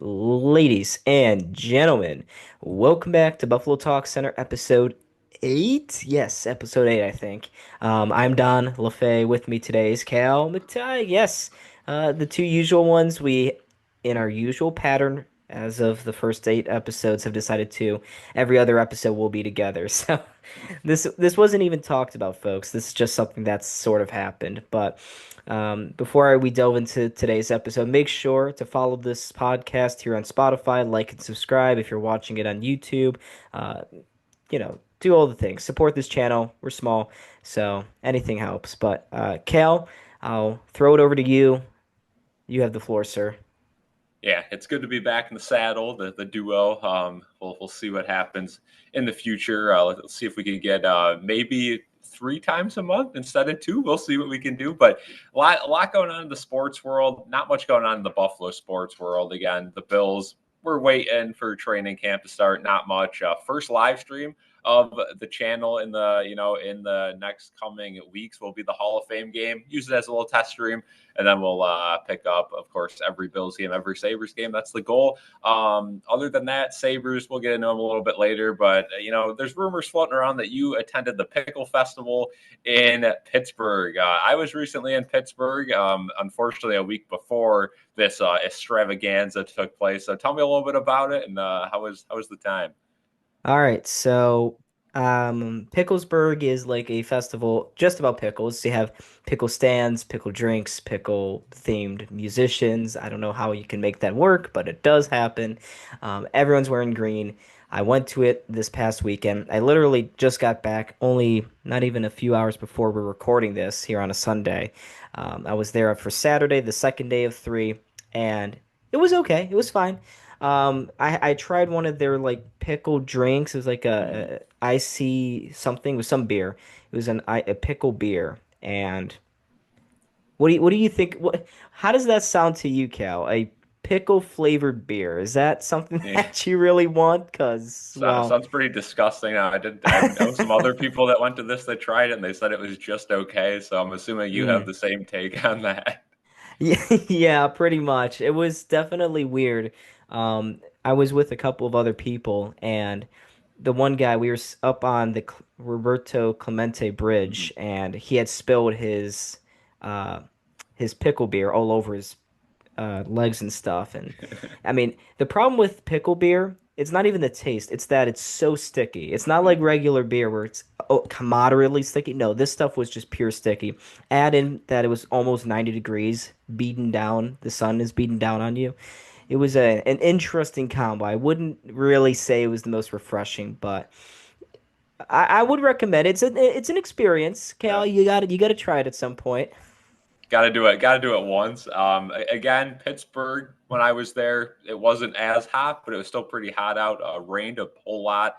Ladies and gentlemen, welcome back to Buffalo Talk Center episode 8. Yes, episode 8, I think. I'm Don LaFay. With me today is Cal McTighe. Yes, the two usual ones. In our usual pattern, as of the first 8 episodes, have decided to every other episode will be together. So this wasn't even talked about, folks. This is just something that's sort of happened. But before we delve into today's episode, make sure to follow this podcast here on Spotify, like and subscribe if you're watching it on YouTube. Uh, do all the things. Support this channel. We're small, so anything helps. But Cal, I'll throw it over to you. You have the floor, sir. Yeah, it's good to be back in the saddle, the duo. We'll see what happens in the future. Let's see if we can get maybe 3 times a month instead of two. We'll see what we can do. But a lot going on in the sports world. Not much going on in the Buffalo sports world. Again, the Bills. We're waiting for training camp to start. Not much. First live stream of the channel in the next coming weeks will be the Hall of Fame game. Use it as a little test stream, and then we'll pick up, of course, every Bills game, every Sabres game. That's the goal. Other than that, Sabres, we'll get into them a little bit later. But, there's rumors floating around that you attended the Pickle Festival in Pittsburgh. I was recently in Pittsburgh, unfortunately, a week before this extravaganza took place. So tell me a little bit about it and how was the time? All right, so Picklesburgh is like a festival just about pickles. You have pickle stands, pickle drinks, pickle themed musicians. I don't know how you can make that work, but it does happen. Everyone's wearing green. I went to it this past weekend. I literally just got back, only not even a few hours before we're recording this here on a Sunday. I was there for Saturday, the second day of three, and it was okay. It was fine. I tried one of their like pickle drinks. It was like Mhm. a icy something with some beer. It was a pickle beer. And what do you think? How does that sound to you, Cal? A pickle flavored beer. Is that something Yeah. that you really want? Sounds pretty disgusting. I know some other people that went to this that tried it and they said it was just okay. So I'm assuming you have mm. the same take on that. Yeah, yeah, pretty much. It was definitely weird. I was with a couple of other people, and the one guy, we were up on the Roberto Clemente Mhm. Bridge, and he had spilled uh, his pickle beer all over his legs and stuff. And I mean, the problem with pickle beer, it's not even the taste, it's that it's so sticky. It's not like regular beer where it's moderately sticky. No, this stuff was just pure sticky. Add in that it was almost 90 degrees, beaten down. The sun is beaten down on you. It was an interesting combo. I wouldn't really say it was the most refreshing, but I would recommend it. It's an experience, Yeah. Cal. You gotta try it at some point. Got to do it. Got to do it once. Again, Pittsburgh. When I was there, it wasn't as hot, but it was still pretty hot out. Rained a whole lot.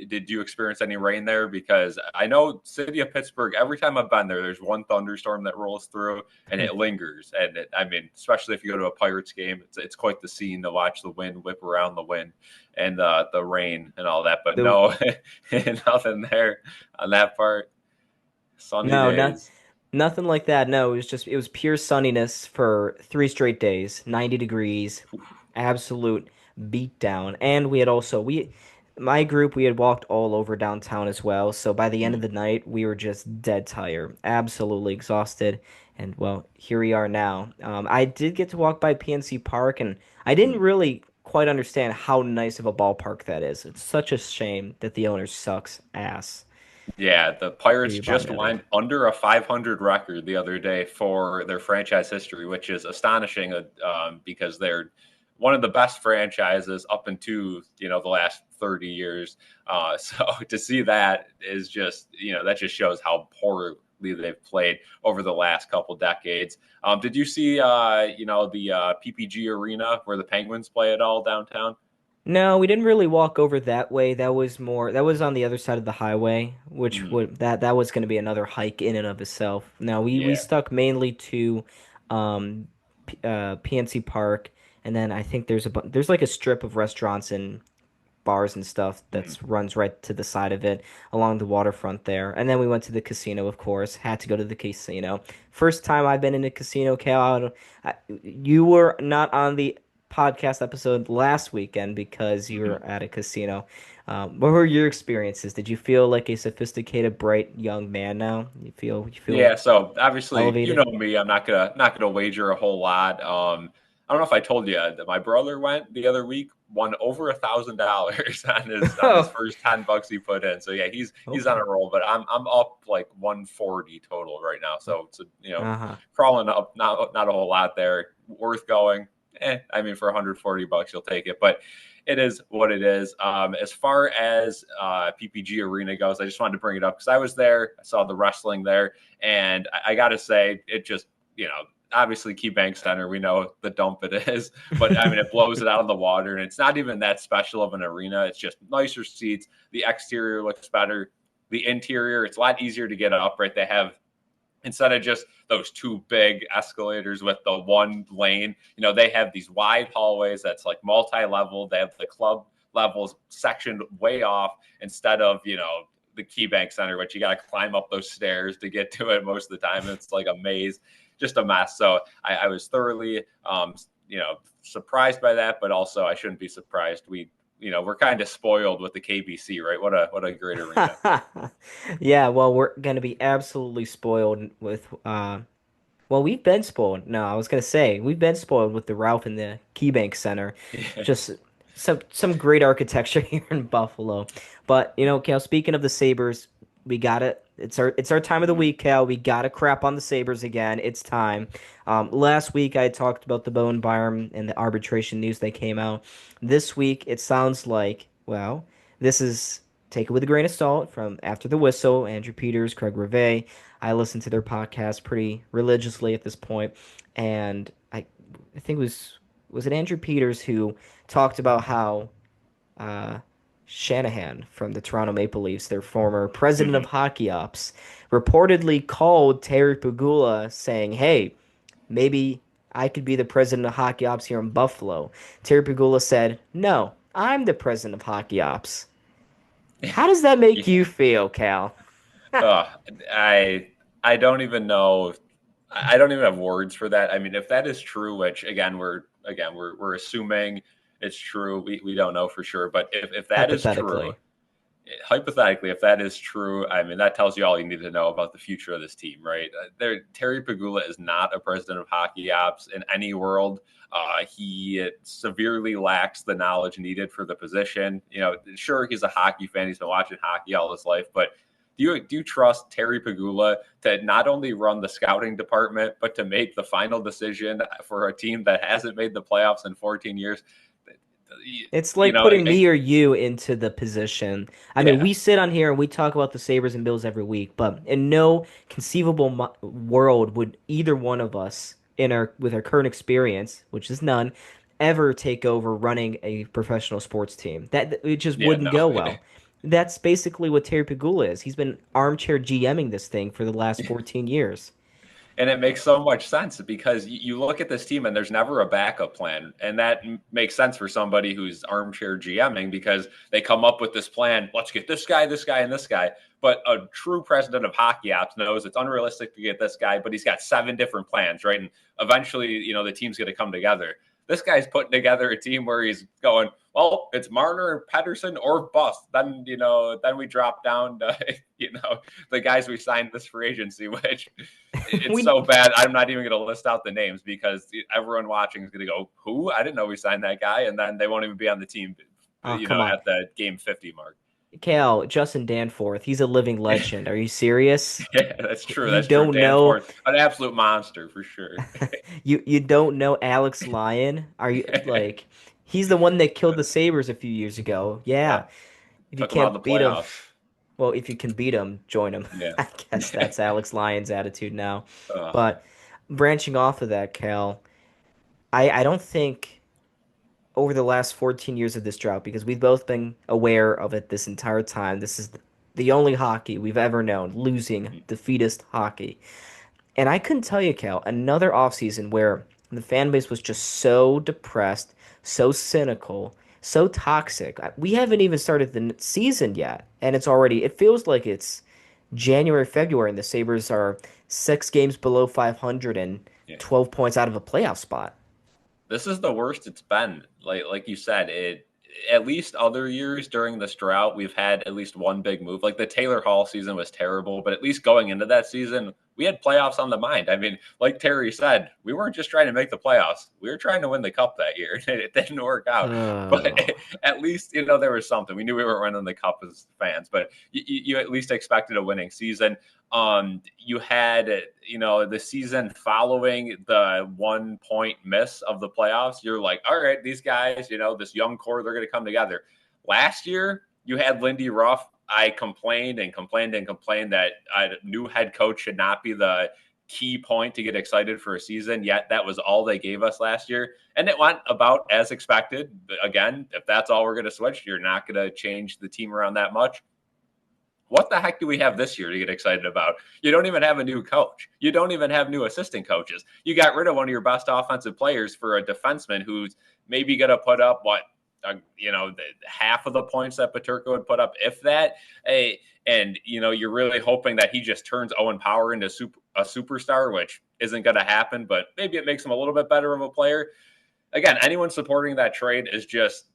Did you experience any rain there? Because I know city of Pittsburgh. Every time I've been there, there's one thunderstorm that rolls through, and it lingers. And I mean, especially if you go to a Pirates game, it's quite the scene to watch the wind whip around the wind and the rain and all that. But The no, nothing there on that part. Sunny No, not days. nothing like that. No, it was pure sunniness for 3 straight days, 90 degrees, absolute beatdown. And we had also we my group we had walked all over downtown as well. So by the end of the night, we were just dead tired, absolutely exhausted. And well, here we are now. I did get to walk by PNC Park, and I didn't Mhm. really quite understand how nice of a ballpark that is. It's such a shame that the owner sucks ass. Yeah, the Are Pirates you buying just it? went under a 500 record the other day for their franchise history, which is astonishing because they're one of the best franchises up into the last 30 years. So to see that is just that just shows how poorly they've played over the last couple decades. Did you see the PPG Arena where the Penguins play at all downtown? No, we didn't really walk over that way. That was on the other side of the highway, which Mhm. would that was going to be another hike in and of itself. No, we Yeah. stuck mainly to um PNC Park, and then I think there's like a strip of restaurants and bars and stuff Mhm. that runs right to the side of it along the waterfront there. And then we went to the casino, of course. Had to go to the casino. First time I've been in a casino, Cal. You were not on the podcast episode last weekend because you were at a casino. What were your experiences? Did you feel like a sophisticated, bright young man now? You feel Yeah, so obviously, you elevated? know me, I'm not gonna wager a whole lot. I don't know if I told you that my brother went the other week, won over $1,000 on his Oh, first $10 he put in. So yeah, he's on okay. a roll, but I'm up like 140 total right now. So it's Uh-huh. crawling up, not a whole lot there. Worth going. I mean for 140 bucks you'll take it, but it is what it is. As far as PPG Arena goes, I just wanted to bring it up because I was there. I saw the wrestling there. And I got to say, it just, obviously KeyBank Center, we know the dump it is, but I mean, it blows it out of the water and it's not even that special of an arena. It's just nicer seats. The exterior looks better. The interior, it's a lot easier to get up, right? They have, instead of just those two big escalators with the one lane, they have these wide hallways that's like multi-level. They have the club levels sectioned way off instead of, the KeyBank Center, which you got to climb up those stairs to get to it most of the time. It's like a maze, just a mess. So I was thoroughly, surprised by that, but also I shouldn't be surprised. We're kind of spoiled with the KBC, right? What a great arena. Yeah, well, we're gonna be absolutely spoiled with well, we've been spoiled. No, I was gonna say we've been spoiled with the Ralph and the KeyBank Center. Just some great architecture here in Buffalo. But Cal, speaking of the Sabres, we got it. It's our time of the week, Cal. We gotta crap on the Sabres again. It's time. Last week I talked about the Bowen Byram and the arbitration news that came out. This week it sounds like, well, this is take it with a grain of salt from After the Whistle, Andrew Peters, Craig Reve. I listen to their podcast pretty religiously at this point, and I think was it Andrew Peters who talked about how uh, Shanahan from the Toronto Maple Leafs, their former president of Mhm. hockey ops, reportedly called Terry Pegula saying, "Hey, maybe I could be the president of hockey ops here in Buffalo." Terry Pegula said, "No, I'm the president of hockey ops." How does that make you feel, Cal? Ugh, I I don't even know. I don't even have words for that. I mean, if that is true, which again we're assuming it's true. We don't know for sure, but if that is true, Hypothetically. hypothetically, if that is true, I mean that tells you all you need to know about the future of this team, right? Terry Pegula is not a president of hockey ops in any world. He severely lacks the knowledge needed for the position. Sure, he's a hockey fan. He's been watching hockey all his life, but do you trust Terry Pegula to not only run the scouting department, but to make the final decision for a team that hasn't made the playoffs in 14 years? It's like putting It, me or you into the position. I mean, yeah, we sit on here and we talk about the Sabres and Bills every week, but in no conceivable world would either one of us in our with our current experience, which is none, ever take over running a professional sports team. That it just yeah, wouldn't no. go well. That's basically what Terry Pegula is. He's been armchair GMing this thing for the last 14 years. And it makes so much sense because you look at this team and there's never a backup plan. And that makes sense for somebody who's armchair GMing because they come up with this plan. Let's get this guy, and this guy. But a true president of hockey ops knows it's unrealistic to get this guy, but he's got 7 different plans, right? And eventually, the team's going to come together. This guy's putting together a team where he's going, well, it's Marner and Pedersen or bust. Then we drop down to, the guys we signed this free agency, which it's We so bad. I'm not even going to list out the names because everyone watching is going to go, "Who? I didn't know we signed that guy," and then they won't even be on the team, Oh, come on. at the game 50 mark. Cal, Justin Danforth, he's a living legend. Are you serious? Yeah, that's true. You That's true. don't know Danforth, an absolute monster for sure. you don't know Alex Lyon? Are you like he's the one that killed the Sabres a few years ago. Yeah. Yep, If you took him out of can't the beat him, playoffs. well, if you can beat him, join him. Yeah. I guess that's Alex Lyon's attitude now. uh, But branching off of that, Cal, I don't think over the last 14 years of this drought, because we've both been aware of it this entire time, this is the only hockey we've ever known, losing, defeatist hockey. And I couldn't tell you, Cal, another offseason where the fan base was just so depressed, so cynical, so toxic. We haven't even started the season yet, and it feels like it's January, February, and the Sabres are 6 games below 500 and yeah. 12 points out of a playoff spot. This is the worst it's been. Like you said, it at least other years during this drought, we've had at least one big move. Like the Taylor Hall season was terrible, but at least going into that season, we had playoffs on the mind. I mean, like Terry said, we weren't just trying to make the playoffs. We were trying to win the cup that year. It didn't work out. But Oh. at least, there was something. We knew we weren't winning the cup as fans, but you at least expected a winning season. You had, the season following the 1 point miss of the playoffs. You're like, all right, these guys, this young core, they're going to come together. Last year, you had Lindy Ruff. I complained and complained and complained that a new head coach should not be the key point to get excited for a season. Yet that was all they gave us last year. And it went about as expected. But again, if that's all we're going to switch, you're not going to change the team around that much. What the heck do we have this year to get excited about? You don't even have a new coach. You don't even have new assistant coaches. You got rid of one of your best offensive players for a defenseman who's maybe going to put up half of the points that Peterka would put up, if that. And you're really hoping that he just turns Owen Power into a superstar, which isn't going to happen, but maybe it makes him a little bit better of a player. Again, anyone supporting that trade is just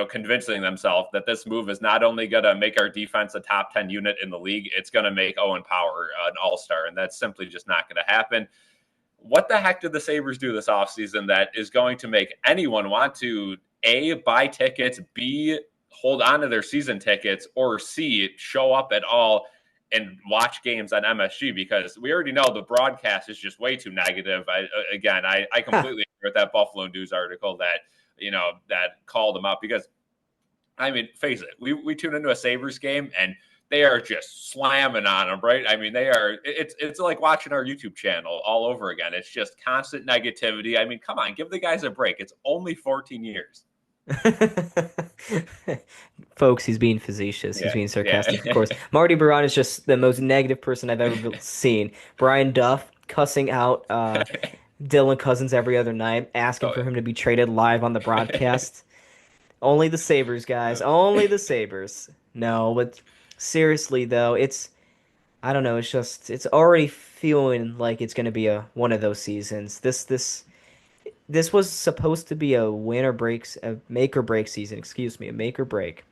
convincing themselves that this move is not only going to make our defense a top 10 unit in the league, it's going to make Owen Power an all-star, and that's simply just not going to happen. What the heck did the Sabres do this offseason that is going to make anyone want to, A, buy tickets, B, hold on to their season tickets, or C, show up at all and watch games on MSG? Because we already know the broadcast is just way too negative. I completely agree with that Buffalo News article that called them out, because I mean, face it, we tune into a Sabres game and they are just slamming on them, right? I mean, it's like watching our YouTube channel all over again. It's just constant negativity. I mean, come on, give the guys a break. It's only 14 years. Folks, he's being facetious. He's Yeah, being sarcastic, of yeah. course. Marty Baron is just the most negative person I've ever seen. Brian Duff cussing out Dylan Cousins every other night, asking Oh, for him to be traded live on the yeah. broadcast. Only the Sabres, guys. Only the Sabres. No, but seriously though, I don't know, it's already feeling like it's gonna be a one of those seasons. This was supposed to be a make or break season, excuse me, a make or break.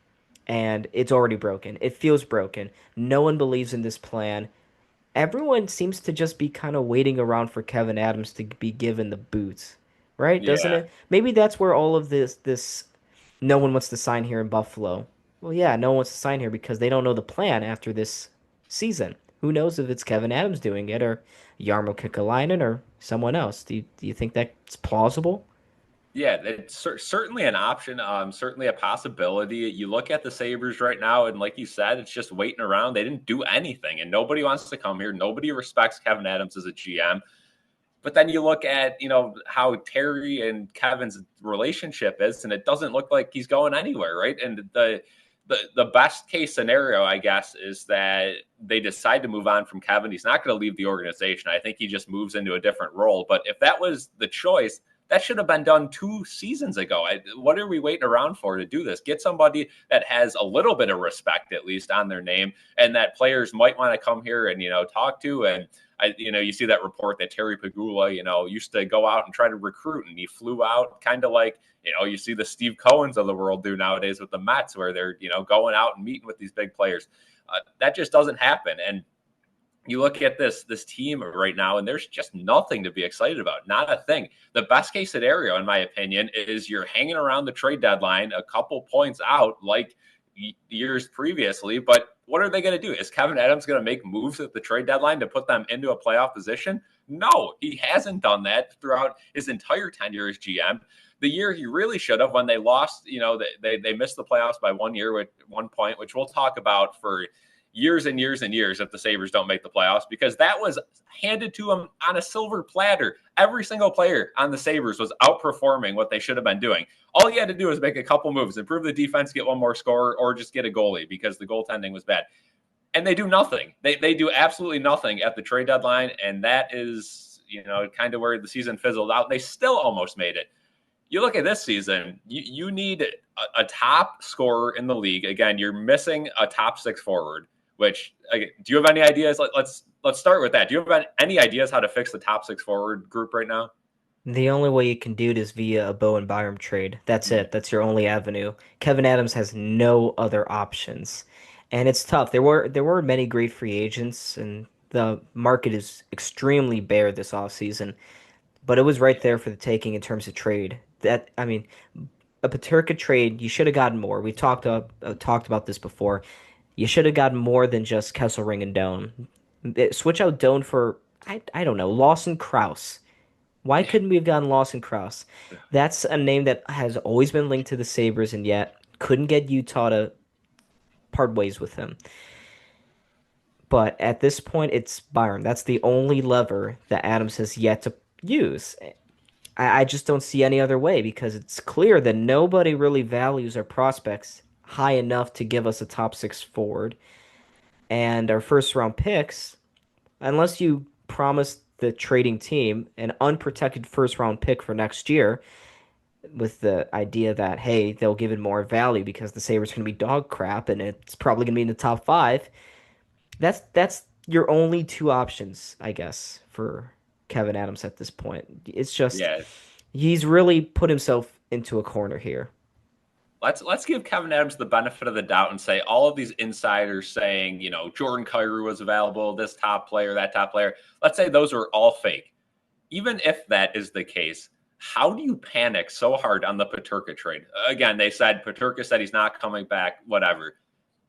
And it's already broken. It feels broken. No one believes in this plan. Everyone seems to just be kind of waiting around for Kevin Adams to be given the boots, right? Doesn't Yeah. it? Maybe that's where all of this no one wants to sign here in Buffalo. Well, yeah, no one wants to sign here because they don't know the plan after this season. Who knows if it's Kevin Adams doing it or Jarmo Kekalainen or someone else? Do you think that's plausible? Yeah, it's certainly an option. Certainly a possibility. You look at the Sabres right now, and like you said, it's just waiting around. They didn't do anything, and nobody wants to come here. Nobody respects Kevin Adams as a GM. But then you look at, how Terry and Kevin's relationship is, and it doesn't look like he's going anywhere, right? And the best case scenario, I guess, is that they decide to move on from Kevin. He's not going to leave the organization. I think he just moves into a different role. But if that was the choice, that should have been done 2 seasons ago. What are we waiting around for to do this? Get somebody that has a little bit of respect, at least, on their name, and that players might want to come here and, talk to. And you see that report that Terry Pegula, used to go out and try to recruit, and he flew out kind of like, you see the Steve Cohens of the world do nowadays with the Mets, where they're, going out and meeting with these big players. That just doesn't happen. And you look at this team right now, and there's just nothing to be excited about. Not a thing. The best case scenario, in my opinion, is you're hanging around the trade deadline a couple points out, like years previously. But what are they going to do? Is Kevin Adams going to make moves at the trade deadline to put them into a playoff position? No, he hasn't done that throughout his entire tenure as GM. The year he really should have, when they lost, they missed the playoffs by 1 year with 1 point, which we'll talk about for years and years and years if the Sabres don't make the playoffs, because that was handed to them on a silver platter. Every single player on the Sabres was outperforming what they should have been doing. All you had to do was make a couple moves, improve the defense, get one more score, or just get a goalie because the goaltending was bad. And they do nothing. They do absolutely nothing at the trade deadline, and that is, kind of where the season fizzled out. They still almost made it. You look at this season, you need a top scorer in the league. Again, you're missing a top six forward. Which, do you have any ideas? Let's start with that. Do you have any ideas how to fix the top six forward group right now? The only way you can do it is via a Bowen Byram trade. That's Mm, it. That's your only avenue. Kevin Adams has no other options. And it's tough. There were many great free agents and the market is extremely bare this offseason, but it was right yeah, there for the taking in terms of trade. That I mean, a Peterka trade, you should have gotten more. We talked about this before. You should have gotten more than just Kesselring and Doan. Switch out Doan for I don't know, Lawson Krause. Why yeah, couldn't we have gotten Lawson Cross? That's a name that has always been linked to the Sabres and yet couldn't get Utah to part ways with him. But at this point, it's Byram. That's the only lever that Adams has yet to use. I just don't see any other way because it's clear that nobody really values our prospects high enough to give us a top six forward. And our first round picks, unless you promise the trading team an unprotected first round pick for next year, with the idea that hey, they'll give it more value because the Sabres going to be dog crap and it's probably going to be in the top five. That's your only two options, I guess, for Kevin Adams at this point. It's just yeah. he's really put himself into a corner here. Let's give Kevin Adams the benefit of the doubt and say all of these insiders saying, Jordan Kyrou was available, this top player, that top player. Let's say those are all fake. Even if that is the case, how do you panic so hard on the Peterka trade? Again, they said Peterka said he's not coming back, whatever.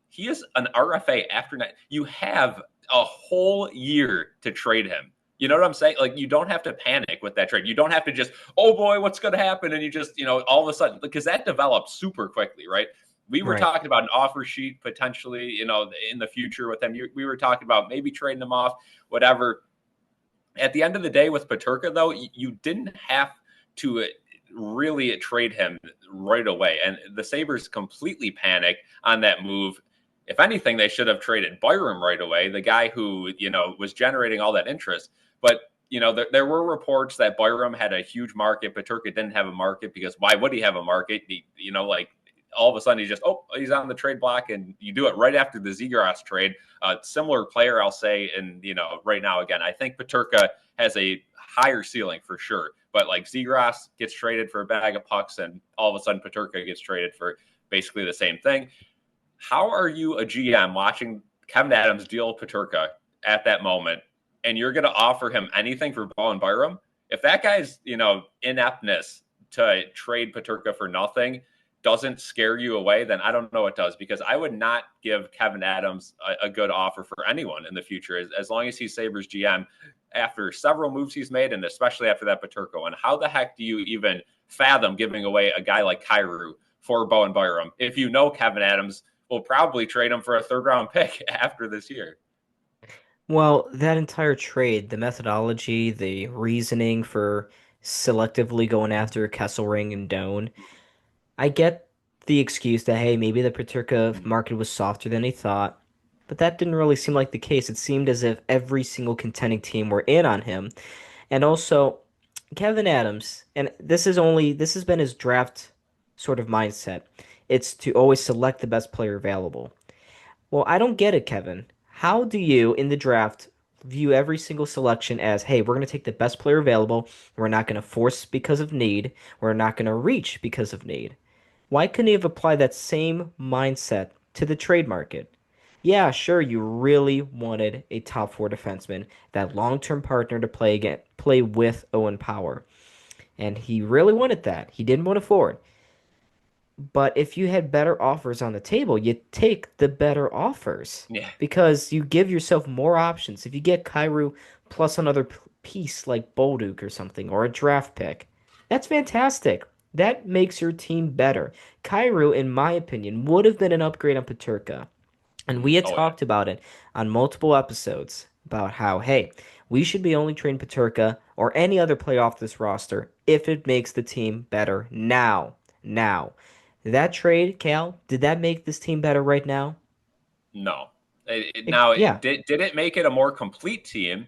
He is an RFA after night. You have a whole year to trade him. You know what I'm saying? Like, you don't have to panic with that trade. You don't have to just, oh boy, what's going to happen? And you just, all of a sudden, because that develops super quickly, right? We were Right. talking about an offer sheet potentially, in the future with him. We were talking about maybe trading him off, whatever. At the end of the day, with Peterka, though, you didn't have to really trade him right away. And the Sabres completely panicked on that move. If anything, they should have traded Byram right away, the guy who, was generating all that interest. But, there were reports that Byram had a huge market. Peterka didn't have a market because why would he have a market? Like all of a sudden he's on the trade block, and you do it right after the Zegras trade. Similar player, I'll say, and right now again, I think Peterka has a higher ceiling for sure. But like Zegras gets traded for a bag of pucks, and all of a sudden Peterka gets traded for basically the same thing. How are you a GM watching Kevin Adams deal Peterka at that moment, and you're going to offer him anything for Bowen Byram? If that guy's ineptness to trade Peterka for nothing doesn't scare you away, then I don't know what does, because I would not give Kevin Adams a good offer for anyone in the future, as long as he's Sabres GM after several moves he's made, and especially after that Peterka. And how the heck do you even fathom giving away a guy like Kyrou for Bowen Byram if you know Kevin Adams will probably trade him for a third round pick after this year? Well, that entire trade, the methodology, the reasoning for selectively going after Kesselring and Doan, I get the excuse that, hey, maybe the Peterka market was softer than he thought, but that didn't really seem like the case. It seemed as if every single contending team were in on him. And also, Kevin Adams, and this has been his draft sort of mindset. It's to always select the best player available. Well, I don't get it, Kevin. How do you, in the draft, view every single selection as, hey, we're going to take the best player available. We're not going to force because of need. We're not going to reach because of need. Why couldn't he have applied that same mindset to the trade market? Yeah, sure, you really wanted a top four defenseman, that long-term partner to play with Owen Power. And he really wanted that. He didn't want a forward. But if you had better offers on the table, you take the better offers Yeah. because you give yourself more options. If you get Kyrou plus another piece like Bolduc or something, or a draft pick, that's fantastic. That makes your team better. Kyrou, in my opinion, would have been an upgrade on Peterka. And we had Oh, yeah. talked about it on multiple episodes about how, hey, we should be only trading Peterka or any other player off this roster if it makes the team better now. Now. That trade, Cal, did that make this team better right now? No. Now, Yeah, did it make it a more complete team?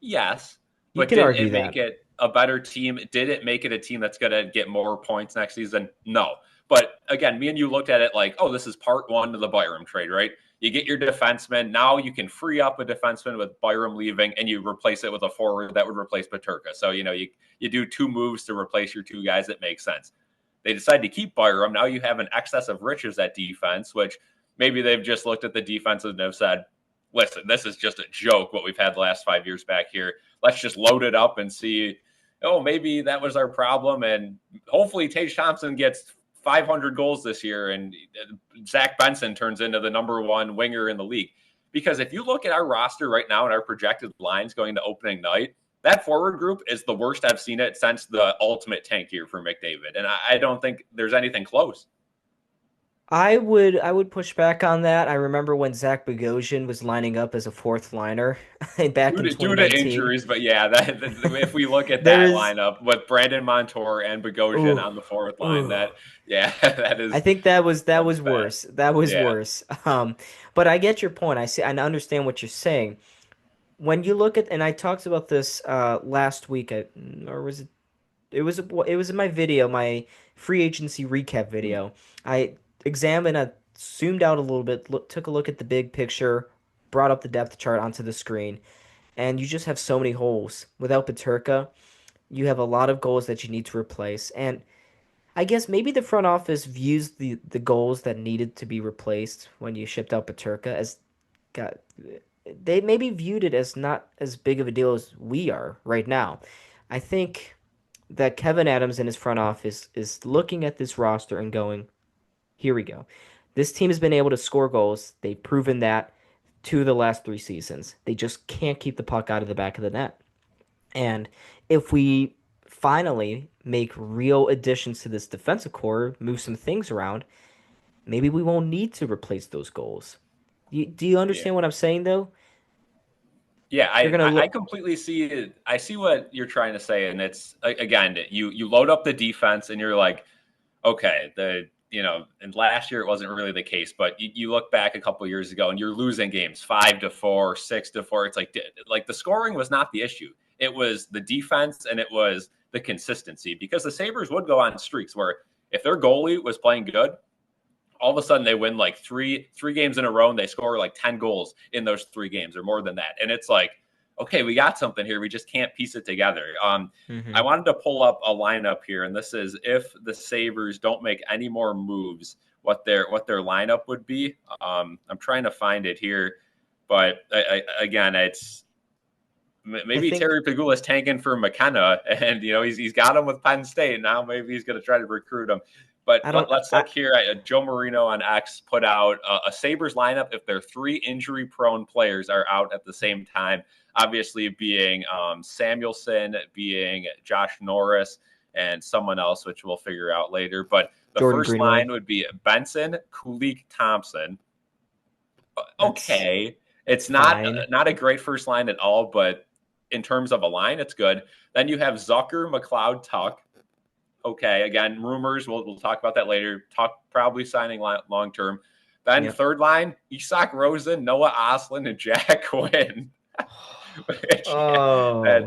Yes. you But could did argue it make that. it a better team? Did it make it a team that's going to get more points next season? No. But again, me and you looked at it like, oh, this is part one of the Byram trade, right? You get your defenseman. Now you can free up a defenseman with Byram leaving, and you replace it with a forward that would replace Peterka. So, you do two moves to replace your two guys that make sense. They decide to keep Byram. Now you have an excess of riches at defense, which maybe they've just looked at the defense and have said, listen, this is just a joke what we've had the last 5 years back here. Let's just load it up and see, maybe that was our problem. And hopefully Tage Thompson gets 500 goals this year and Zach Benson turns into the number one winger in the league. Because if you look at our roster right now and our projected lines going to opening night, that forward group is the worst I've seen it since the ultimate tank year for McDavid. And I don't think there's anything close. I would push back on that. I remember when Zach Bogosian was lining up as a fourth liner back in Due to 2019. injuries, but yeah, if we look at There that is lineup with Brandon Montour and Bogosian ooh, on the fourth line, ooh. that is I think that was bad. worse. That was Yeah. worse. But I get your point. I understand what you're saying. When you look at, and I talked about this last week, or was it? It was in my video, my free agency recap video. I I zoomed out a little bit, took a look at the big picture, brought up the depth chart onto the screen, and you just have so many holes. Without Peterka, you have a lot of goals that you need to replace. And I guess maybe the front office views the goals that needed to be replaced when you shipped out Peterka as got they maybe viewed it as not as big of a deal as we are right now. I think that Kevin Adams in his front office is looking at this roster and going, here we go. This team has been able to score goals. They've proven that 2 of the last 3 seasons. They just can't keep the puck out of the back of the net. And if we finally make real additions to this defensive core, move some things around, maybe we won't need to replace those goals. Do you Yeah. understand what I'm saying, though? Yeah, They're gonna I look. completely see it. I see what you're trying to say, and it's again, you load up the defense, and you're like, okay, and last year it wasn't really the case, but you look back a couple of years ago, and you're losing games 5-4, 6-4. It's like the scoring was not the issue; it was the defense, and it was the consistency. Because the Sabres would go on streaks where if their goalie was playing good, all of a sudden they win like three games in a row and they score like 10 goals in those 3 games or more than that. And it's like, okay, we got something here. We just can't piece it together. I Hmm. wanted to pull up a lineup here, and this is if the Sabres don't make any more moves, what their lineup would be. I'm trying to find it here, but again, it's I maybe think Terry Pegula is tanking for McKenna, and he's got him with Penn State now. Maybe he's going to try to recruit him. But I don't. us look here. Joe Marino on X put out a Sabres lineup if their 3 injury-prone players are out at the same time. Obviously, being Samuelson, being Josh Norris, and someone else, which we'll figure out later. But the Jordan first Greenway. line would be Benson, Kulik, Thompson. That's Okay, it's fine. not a great first line at all, but in terms of a line, it's good. Then you have Zucker, McLeod, Tuch. Okay, again, rumors. We'll talk about that later. Talk probably signing long term. Then Yep. third line, Isak Rosen, Noah Oslin, and Jack Quinn. Which, yeah, Oh.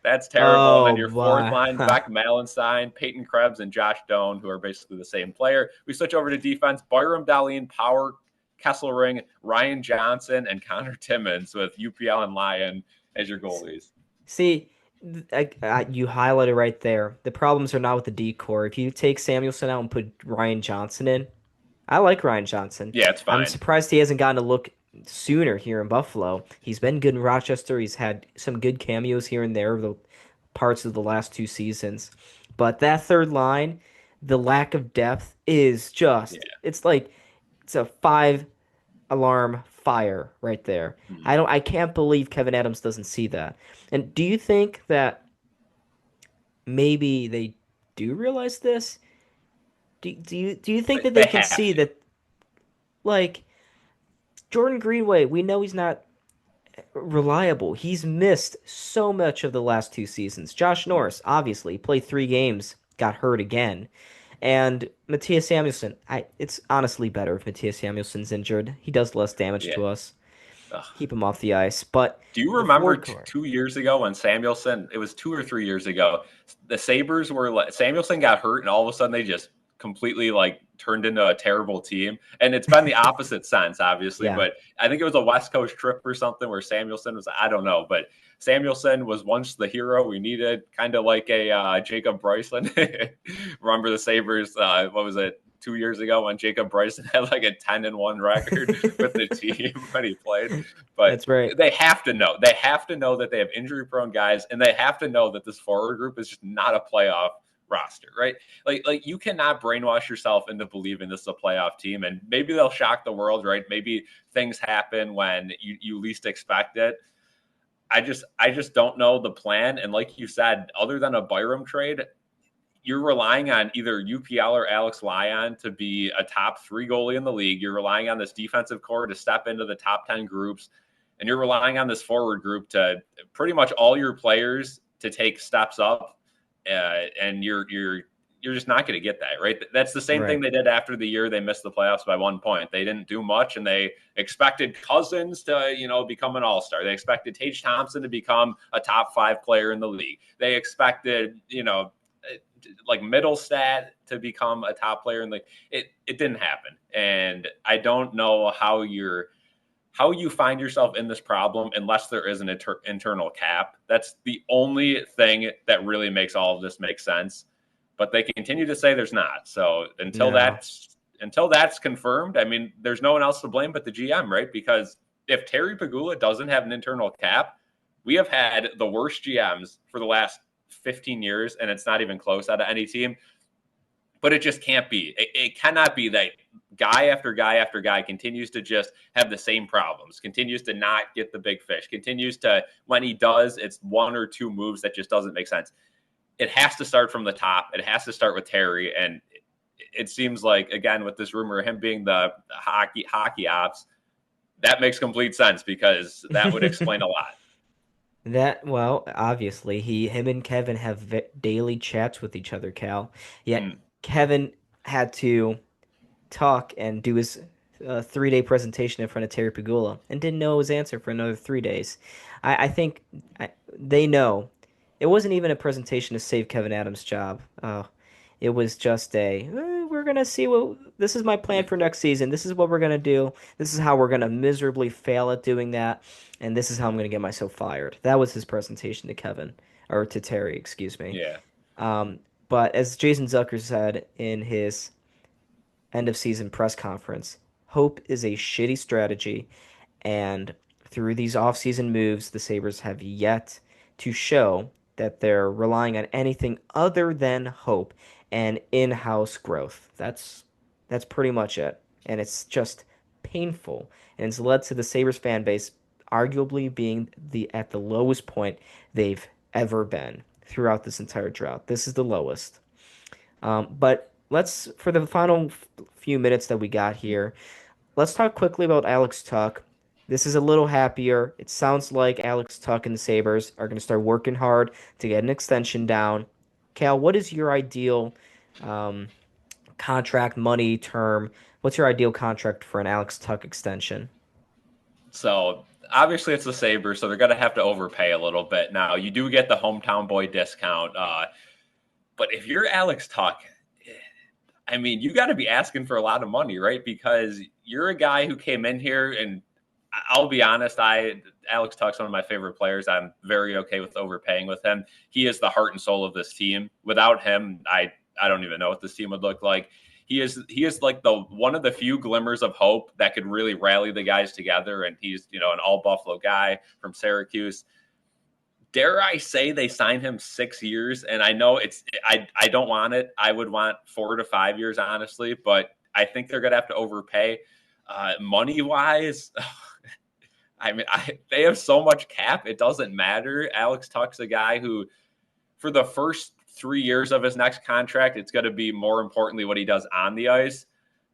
that's terrible. And then Oh your fourth my. line, Beck Malenstein, Peyton Krebs, and Josh Doan, who are basically the same player. We switch over to defense. Byram Dahlin, Power, Kesselring, Ryan Johnson, and Connor Timmons with UPL and Lyon as your goalies. See, you highlighted right there. The problems are not with the decor. If you take Samuelson out and put Ryan Johnson in, I like Ryan Johnson. Yeah, it's I'm fine. surprised he hasn't gotten a look sooner here in Buffalo. He's been good in Rochester. He's had some good cameos here and there, the parts of the last 2 seasons. But that third line, the lack of depth is Yeah. just, it's a 5 alarm fire right there. Hmm. I can't believe Kevin Adams doesn't see that. And do you think that maybe they do realize this? Do you think that they They can have see to. that, like, Jordan Greenway, we know he's not reliable. He's missed so much of the last 2 seasons. Josh Norris, obviously, played 3 games, got hurt again. And Matthias Samuelson, it's honestly better if Matthias Samuelson's injured. He does less damage Yeah. to us. Ugh. Keep him off the ice. But Do you the remember forward core. 2 years ago when Samuelson? It was 2 or 3 years ago. The Sabres were Samuelson got hurt, and all of a sudden they just completely like turned into a terrible team. And it's been the opposite sense, obviously. Yeah. But I think it was a West Coast trip or something where Samuelson was, I don't know, but Samuelson was once the hero we needed, kind of like a Jacob Bryson. Remember the Sabres? What was it? 2 years ago when Jacob Bryson had like a 10-1 record with the team when he played. But That's right. they have to know. They have to know that they have injury-prone guys, and they have to know that this forward group is just not a playoff roster, right? Like you cannot brainwash yourself into believing this is a playoff team, and maybe they'll shock the world, right? Maybe things happen when you least expect it. I just don't know the plan. And like you said, other than a Byram trade, you're relying on either UPL or Alex Lyon to be a top 3 goalie in the league. You're relying on this defensive core to step into the top 10 groups. And you're relying on this forward group to pretty much all your players to take steps up. And you're just not going to get that, right? That's the same thing Right. they did after the year they missed the playoffs by 1 point. They didn't do much, and they expected Cousins to, become an all-star. They expected Tage Thompson to become a top 5 player in the league. They expected, like Middlestat to become a top player in the it didn't happen. And I don't know how you find yourself in this problem unless there is an internal cap. That's the only thing that really makes all of this make sense. But they continue to say there's not. So No. until that's confirmed, I mean, there's no one else to blame but the GM, right? Because if Terry Pegula doesn't have an internal cap, we have had the worst GMs for the last 15 years, and it's not even close out of any team. But it just can't be. It cannot be that guy after guy after guy continues to just have the same problems, continues to not get the big fish, continues to, when he does, it's 1 or 2 moves that just doesn't make sense. It has to start from the top. It has to start with Terry. And it seems like, again, with this rumor of him being the hockey ops, that makes complete sense because that would explain a lot. Well, obviously, him and Kevin have daily chats with each other, Cal. Yet Mm. Kevin had to talk and do his 3-day presentation in front of Terry Pagula and didn't know his answer for another 3 days. I think they know it wasn't even a presentation to save Kevin Adams' job. It was just we're gonna see what this is my plan for next season. This is what we're gonna do. This is how we're gonna miserably fail at doing that, and this is how I'm gonna get myself fired. That was his presentation to Kevin or to Terry, excuse me. Yeah. Um, but as Jason Zucker said in his end of season press conference, hope is a shitty strategy, and through these offseason moves, the Sabres have yet to show that they're relying on anything other than hope and in-house growth. That's pretty much it. And it's just painful. And it's led to the Sabres fan base arguably being at the lowest point they've ever been throughout this entire drought. This is the lowest. But let's, for the final few minutes that we got here, let's talk quickly about Alex Tuch. This is a little happier. It sounds like Alex Tuch and the Sabres are going to start working hard to get an extension down. Cal, what is your ideal um, contract, money, term? What's your ideal contract for an Alex Tuch extension? So obviously it's the Sabres, so they're going to have to overpay a little bit. Now, you do get the hometown boy discount. But if you're Alex Tuch, I mean, you got to be asking for a lot of money, right? Because you're a guy who came in here, and I'll be honest, Alex Tuch's one of my favorite players. I'm very okay with overpaying with him. He is the heart and soul of this team. Without him, I don't even know what this team would look like. He is like the one of the few glimmers of hope that could really rally the guys together. And he's an all Buffalo guy from Syracuse. Dare I say they signed him 6 years? And I know I don't want it. I would want 4 to 5 years, honestly, but I think they're gonna have to overpay. Money wise, I mean, they have so much cap, it doesn't matter. Alex Tuch's a guy who, for the first 3 years of his next contract, it's going to be more importantly what he does on the ice.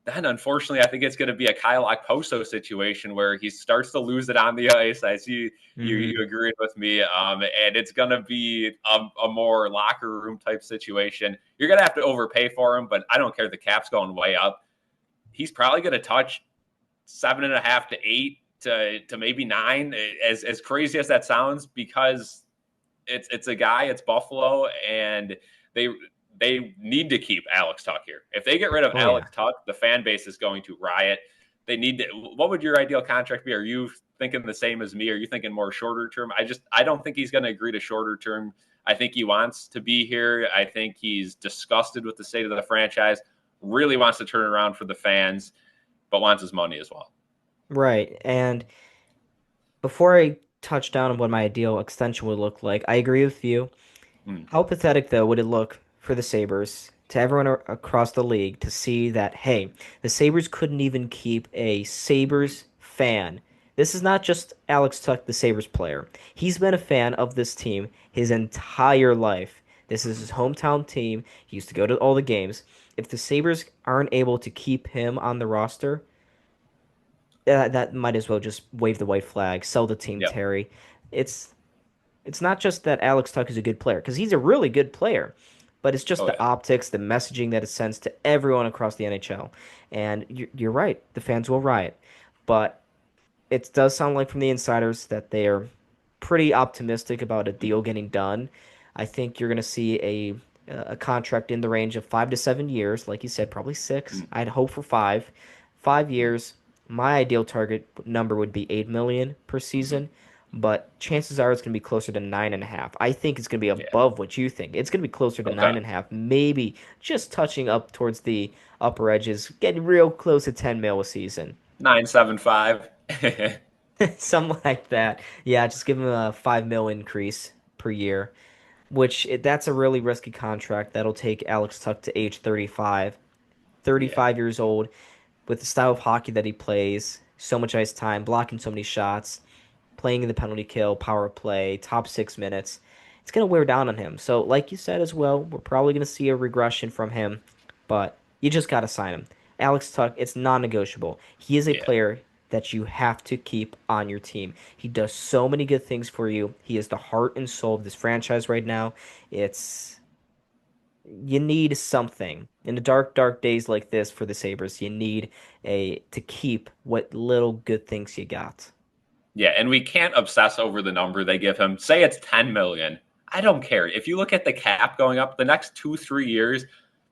Then, unfortunately, I think it's going to be a Kyle Okposo situation where he starts to lose it on the ice. I see you agreed with me, and it's going to be a more locker room type situation. You're going to have to overpay for him, but I don't care. The cap's going way up. He's probably going to touch 7.5 to 8 to maybe 9. As crazy as that sounds, because it's a guy, it's Buffalo, and they need to keep Alex Tuch here. If they get rid of Oh yeah. Alex Tuch, the fan base is going to riot. They need to. What would your ideal contract be? Are you thinking the same as me? Are you thinking more shorter term? I don't think he's going to agree to shorter term. I think he wants to be here. I think he's disgusted with the state of the franchise. Really wants to turn around for the fans, but wants his money as well. Right. And before I touch down on what my ideal extension would look like, I agree with you. Hmm. How pathetic, though, would it look for the Sabres, to everyone across the league, to see that, hey, the Sabres couldn't even keep a Sabres fan. This is not just Alex Tuch, the Sabres player. He's been a fan of this team his entire life. This is his hometown team. He used to go to all the games. If the Sabres aren't able to keep him on the roster, that might as well just wave the white flag, sell the team, Yep. Terry. It's it's not just that Alex Tuch is a good player, because he's a really good player, but it's just Oh the yeah. optics, the messaging that it sends to everyone across the NHL. And you're right, the fans will riot. But it does sound like from the insiders that they are pretty optimistic about a deal getting done. I think you're going to see a contract in the range of 5 to 7 years, like you said, probably six. Mm. I'd hope for 5. 5 years. My ideal target number would be 8 million per Mm-hmm. season, but chances are it's going to be closer to 9.5. I think it's going to be Yeah. above what you think. It's going to be closer to Okay. 9.5, maybe just touching up towards the upper edges, getting real close to 10 mil a season. 975. Something like that. Yeah, just give him a 5 mil increase per year, that's a really risky contract. That'll take Alex Tuch to age 35. Yeah. 35 years old with the style of hockey that he plays, so much ice time, blocking so many shots, playing in the penalty kill, power play, top 6 minutes. It's going to wear down on him. So, like you said as well, we're probably going to see a regression from him, but you just got to sign him. Alex Tuch, it's non negotiable. He is a Yeah. player that you have to keep on your team. He does so many good things for you. He is the heart and soul of this franchise right now. It's you need something in the dark, dark days like this for the Sabres. You need a to keep what little good things you got. Yeah, and we can't obsess over the number they give him. Say it's 10 million. I don't care. If you look at the cap going up the next 2-3 years,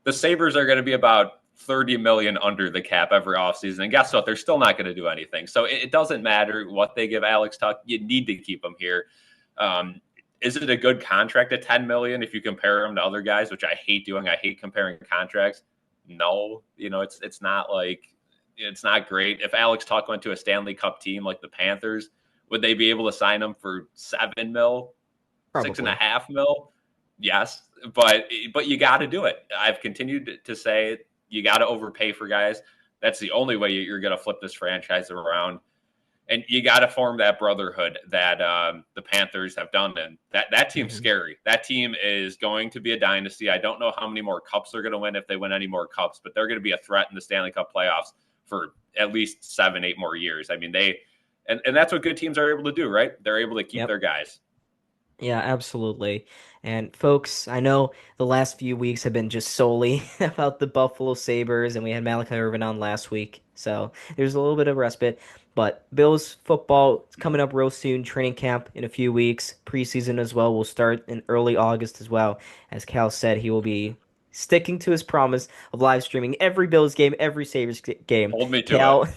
the Sabres are going to be about 30 million under the cap every offseason. And guess what? They're still not going to do anything. So it doesn't matter what they give Alex Tuch. You need to keep him here. Um, is it a good contract at 10 million if you compare him to other guys, which I hate doing? I hate comparing contracts. No, it's not like it's not great. If Alex Tuch went to a Stanley Cup team like the Panthers, would they be able to sign him for 7 mil, six and a Probably. half mil? Yes, but you got to do it. I've continued to say you got to overpay for guys. That's the only way you're going to flip this franchise around, and you got to form that brotherhood that the Panthers have done. And that team's Hmm. scary. That team is going to be a dynasty. I don't know how many more cups they're going to win if they win any more cups, but they're going to be a threat in the Stanley Cup playoffs for at least 7, 8 more years. I mean, and that's what good teams are able to do, right? They're able to keep Yep. their guys. Yeah, absolutely. And folks, I know the last few weeks have been just solely about the Buffalo Sabres, and we had Malachi Irvin on last week, so there's a little bit of respite. But Bills football is coming up real soon. Training camp in a few weeks. Preseason as well will start in early August as well. As Cal said, he will be sticking to his promise of live streaming every Bills game, every Sabres game. Hold me to it. Cal,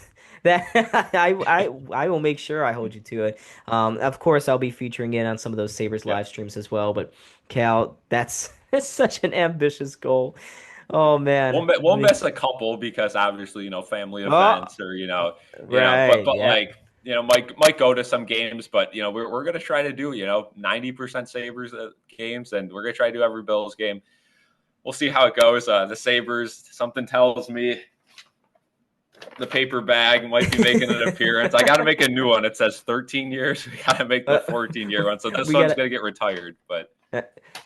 that I will make sure I hold you to it. Of course, I'll be featuring in on some of those Sabres Yeah. live streams as well. But Cal, that's that's such an ambitious goal. Oh man, We'll miss a couple because obviously family oh, events or but right, yeah, like might go to some games, but we're gonna try to do 90% Sabres games, and we're gonna try to do every Bills game. We'll see how it goes. The Sabres, something tells me the paper bag might be making an appearance. I got to make a new one. It says 13 years. We got to make the uh, 14-year one. So this we one's got gonna get retired, but. yeah,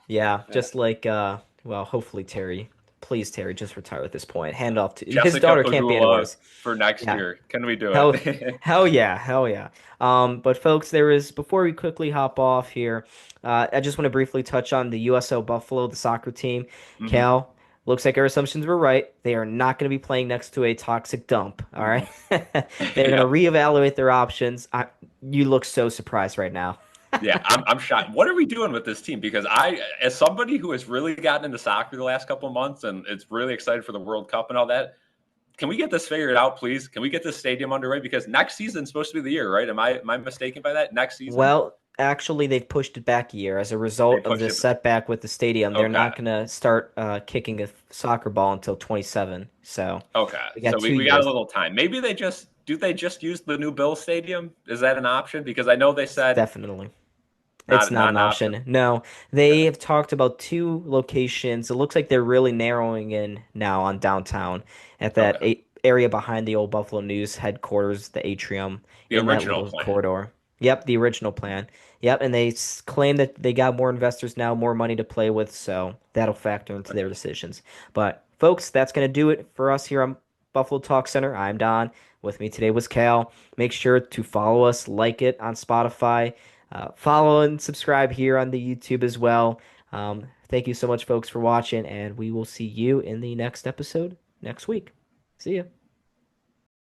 Yeah. just like well, hopefully Terry, please Terry, just retire at this point. Hand off to his Jessica daughter can't be any Pegula worse. for next Yeah, year. Can we do hell, it? hell yeah, hell yeah. But folks, there is before we quickly hop off here, I just want to briefly touch on the USO Buffalo, the soccer team. Hmm. Cal, looks like our assumptions were right. They are not going to be playing next to a toxic dump. All right, they're going to Yep. reevaluate their options. You look so surprised right now. Yeah, I'm shocked. What are we doing with this team? Because as somebody who has really gotten into soccer the last couple of months and it's really excited for the World Cup and all that, can we get this figured out, please? Can we get this stadium underway? Because next season's supposed to be the year, right? Am I mistaken by that? Next season Well, actually, they've pushed it back a year as a they result of pushed this it. setback with the stadium. They're Okay, not going to start kicking a soccer ball until 27. So okay. we got So two we got a years. little time. Maybe they just use the new Bill Stadium? Is that an option? Because I know they said Definitely. It's not not an an option. option. No, they have talked about two locations. It looks like they're really narrowing in now on downtown at that Okay, area behind the old Buffalo News headquarters, the atrium the in that original little plan. corridor. Yep, the original plan. Yep, and they claim that they got more investors now, more money to play with, so that'll factor into their decisions. But folks, that's going to do it for us here on Buffalo Talk Center. I'm Don. With me today was Cal. Make sure to follow us, like it on Spotify. Follow and subscribe here on the YouTube as well. Thank you so much, folks, for watching, and we will see you in the next episode next week. See ya.